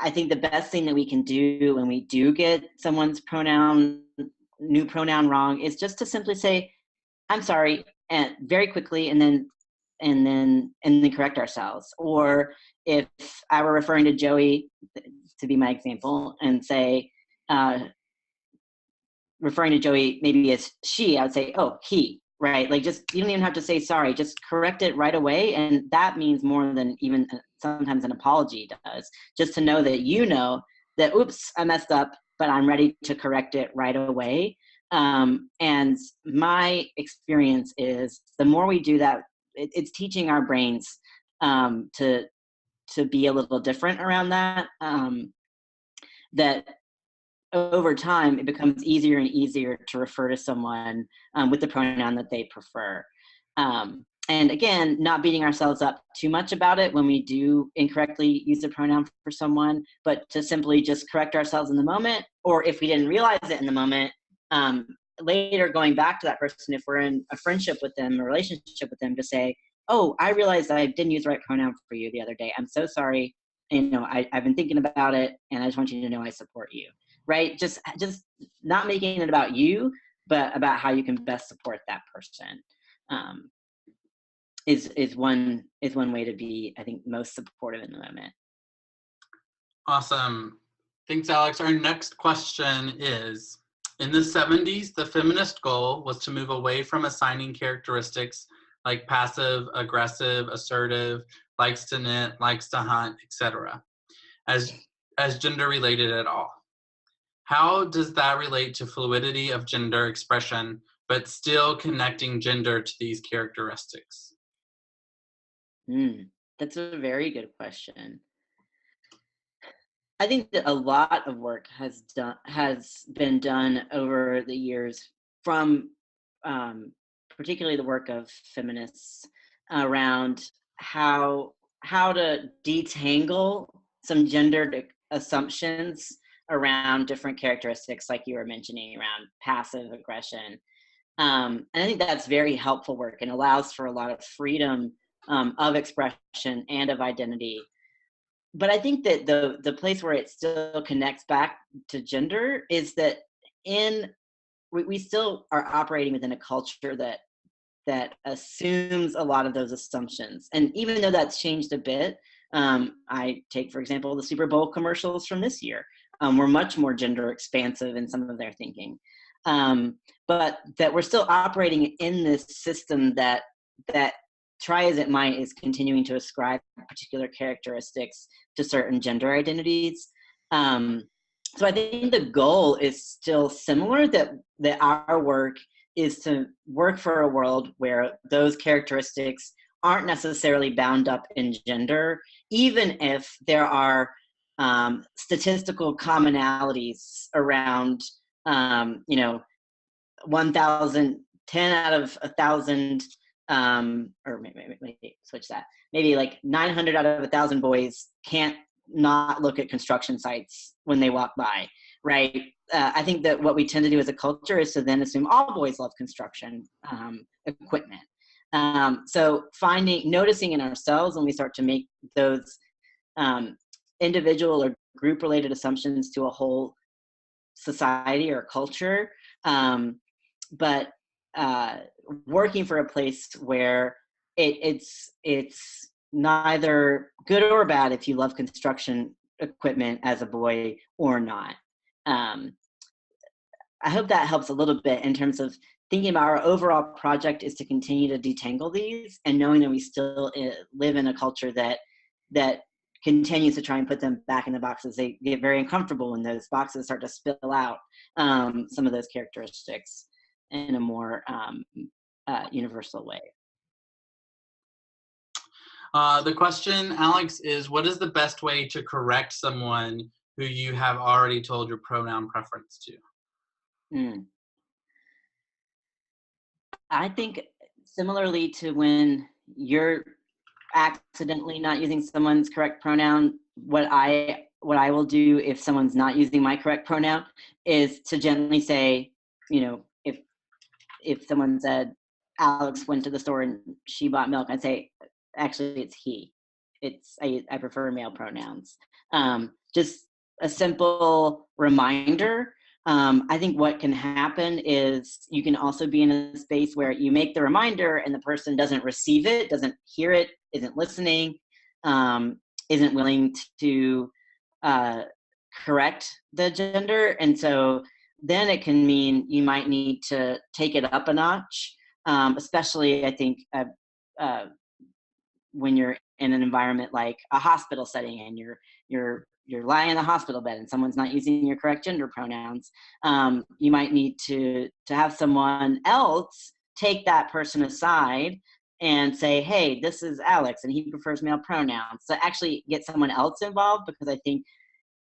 [SPEAKER 1] I think the best thing that we can do when we do get someone's new pronoun wrong is just to simply say, "I'm sorry," and very quickly, and then correct ourselves. Or if I were referring to Joey, to be my example, and say, referring to Joey maybe as she, I would say, "Oh, he," right? Like, just, you don't even have to say sorry, just correct it right away. And that means more than even sometimes an apology does, just to know that that, oops, I messed up, but I'm ready to correct it right away. And my experience is the more we do that, it's teaching our brains to be a little different around that, that over time, it becomes easier and easier to refer to someone with the pronoun that they prefer. And again, not beating ourselves up too much about it when we do incorrectly use a pronoun for someone, but to simply just correct ourselves in the moment, or if we didn't realize it in the moment, later going back to that person, if we're in a friendship with them, a relationship with them, to say, "Oh, I realized I didn't use the right pronoun for you the other day. I'm so sorry. I've been thinking about it, and I just want you to know I support you." Right? Just not making it about you, but about how you can best support that person, is one way to be, I think, most supportive in the moment.
[SPEAKER 2] Awesome. Thanks, Alex. Our next question is, in the 70s, the feminist goal was to move away from assigning characteristics like passive, aggressive, assertive, likes to knit, likes to hunt, etc., as gender related at all. How does that relate to fluidity of gender expression, but still connecting gender to these characteristics?
[SPEAKER 1] That's a very good question. I think that a lot of work has been done over the years from particularly the work of feminists around how to detangle some gendered assumptions around different characteristics, like you were mentioning, around passive aggression. And I think that's very helpful work and allows for a lot of freedom of expression and of identity. But I think that the place where it still connects back to gender is that we still are operating within a culture that assumes a lot of those assumptions. And even though that's changed a bit, I take, for example, the Super Bowl commercials from this year. Were much more gender expansive in some of their thinking. But that we're still operating in this system that try as it might is continuing to ascribe particular characteristics to certain gender identities. So I think the goal is still similar, that our work is to work for a world where those characteristics aren't necessarily bound up in gender, even if there are statistical commonalities around, 1,000, 10 out of 1,000, or maybe switch that. Maybe like 900 out of 1,000 boys can't not look at construction sites when they walk by, right? I think that what we tend to do as a culture is to then assume all boys love construction equipment. So noticing in ourselves when we start to make those um, individual or group related assumptions to a whole society or culture, but working for a place where it's neither good or bad if you love construction equipment as a boy or not. Um, I hope that helps a little bit in terms of thinking about our overall project is to continue to detangle these, and knowing that we still live in a culture that continues to try and put them back in the boxes. They get very uncomfortable when those boxes start to spill out some of those characteristics in a more universal way.
[SPEAKER 2] The question, Alex, is what is the best way to correct someone who you have already told your pronoun preference to?
[SPEAKER 1] I think similarly to when you're accidentally not using someone's correct pronoun, what I will do if someone's not using my correct pronoun is to gently say, if someone said Alex went to the store and she bought milk, I'd say actually it's he. I prefer male pronouns. Just a simple reminder. I think what can happen is you can also be in a space where you make the reminder and the person doesn't receive it, doesn't hear it, isn't listening, isn't willing to correct the gender. And so then it can mean you might need to take it up a notch, especially I think when you're in an environment like a hospital setting and you're lying in the hospital bed and someone's not using your correct gender pronouns. You might need to have someone else take that person aside and say, hey, this is Alex and he prefers male pronouns. So actually get someone else involved, because I think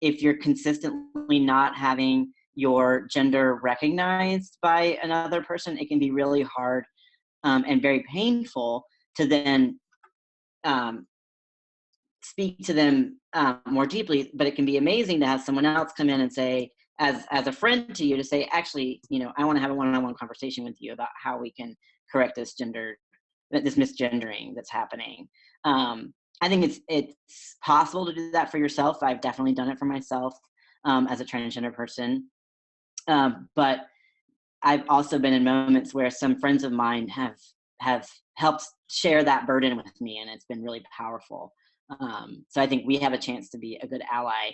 [SPEAKER 1] if you're consistently not having your gender recognized by another person, it can be really hard and very painful to then speak to them more deeply. But it can be amazing to have someone else come in and say, as a friend to you, to say, actually, I want to have a one-on-one conversation with you about how we can correct this misgendering that's happening. I think it's possible to do that for yourself. I've definitely done it for myself as a transgender person. But I've also been in moments where some friends of mine have helped share that burden with me, and it's been really powerful. So I think we have a chance to be a good ally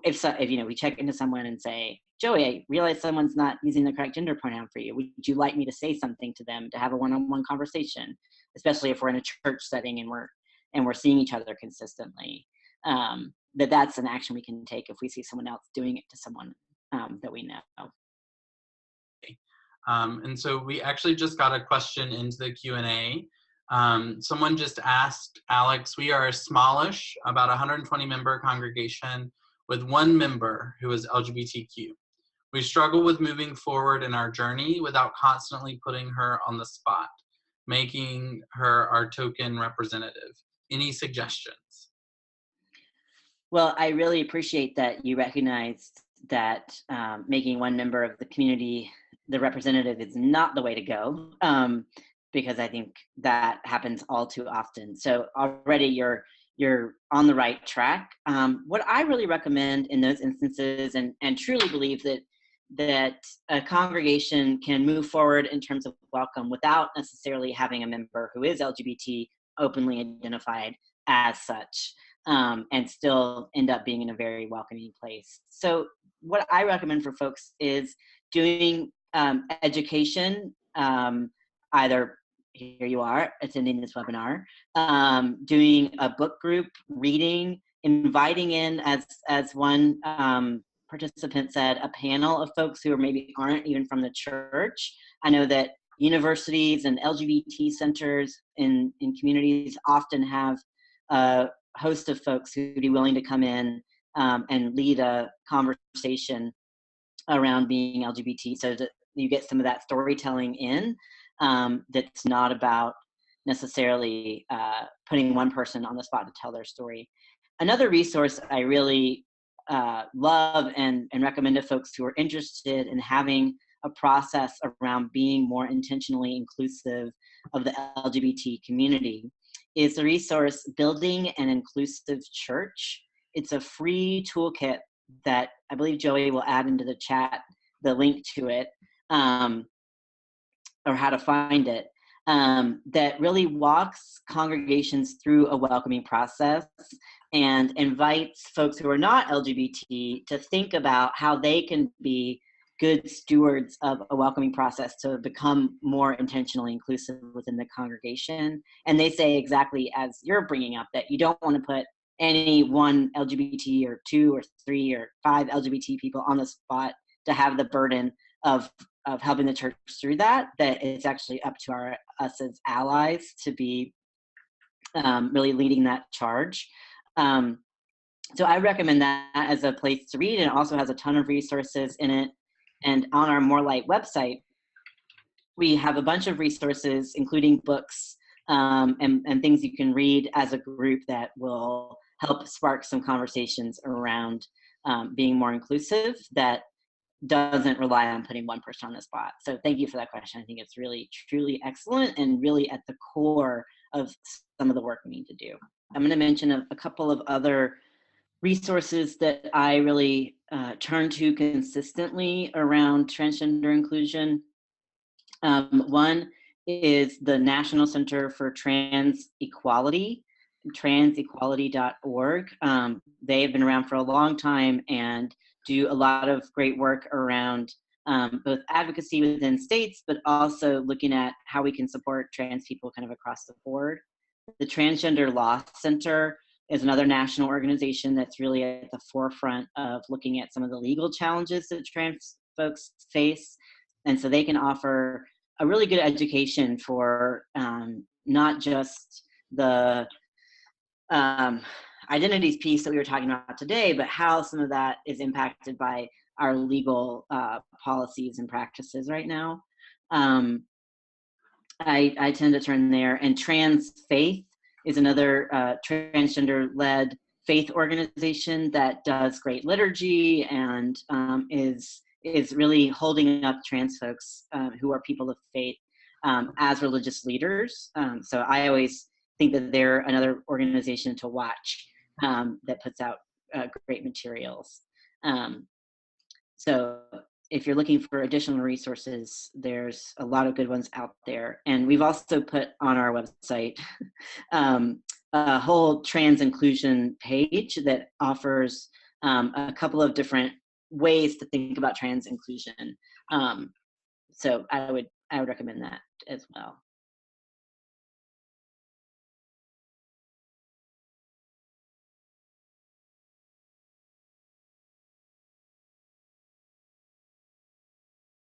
[SPEAKER 1] if we check into someone and say, Joey, I realize someone's not using the correct gender pronoun for you. Would you like me to say something to them to have a one-on-one conversation, especially if we're in a church setting and we're seeing each other consistently? That's an action we can take if we see someone else doing it to someone that we know.
[SPEAKER 2] And so we actually just got a question into the Q&A. Someone just asked, Alex, we are a smallish, about 120 member congregation with one member who is LGBTQ. We struggle with moving forward in our journey without constantly putting her on the spot, making her our token representative. Any suggestions?
[SPEAKER 1] Well, I really appreciate that you recognized that making one member of the community the representative is not the way to go, because I think that happens all too often. So already you're on the right track. What I really recommend in those instances, and truly believe that a congregation can move forward in terms of welcome without necessarily having a member who is LGBT openly identified as such, and still end up being in a very welcoming place. So what I recommend for folks is doing education, either here you are attending this webinar, doing a book group, reading, inviting in as one participant said, a panel of folks who maybe aren't even from the church. I know that universities and LGBT centers in communities often have a host of folks who'd be willing to come in and lead a conversation around being LGBT, so that you get some of that storytelling in, that's not about necessarily putting one person on the spot to tell their story. Another resource I really love and recommend to folks who are interested in having a process around being more intentionally inclusive of the LGBT community is the resource Building an Inclusive Church. It's a free toolkit that I believe Joey will add into the chat, the link to it, or how to find it, that really walks congregations through a welcoming process and invites folks who are not LGBT to think about how they can be good stewards of a welcoming process to become more intentionally inclusive within the congregation. And they say exactly as you're bringing up, that you don't want to put any one LGBT or 2 or 3 or 5 LGBT people on the spot to have the burden of helping the church through that it's actually up to us as allies to be really leading that charge. So I recommend that as a place to read, and it also has a ton of resources in it. And on our More Light website, we have a bunch of resources, including books and things you can read as a group that will help spark some conversations around being more inclusive that doesn't rely on putting one person on the spot. So thank you for that question. I think it's really, truly excellent and really at the core of some of the work we need to do. I'm going to mention a couple of other resources that I really turn to consistently around transgender inclusion. One is the National Center for Trans Equality, transequality.org. They've been around for a long time and do a lot of great work around both advocacy within states, but also looking at how we can support trans people kind of across the board. The Transgender Law Center is another national organization that's really at the forefront of looking at some of the legal challenges that trans folks face. And so they can offer a really good education for not just the identities piece that we were talking about today, but how some of that is impacted by our legal policies and practices right now. I tend to turn there. And Trans Faith is another transgender-led faith organization that does great liturgy and is really holding up trans folks who are people of faith as religious leaders. So I always think that they're another organization to watch that puts out great materials. So if you're looking for additional resources, there's a lot of good ones out there. And we've also put on our website a whole trans inclusion page that offers a couple of different ways to think about trans inclusion. So I would recommend that as well.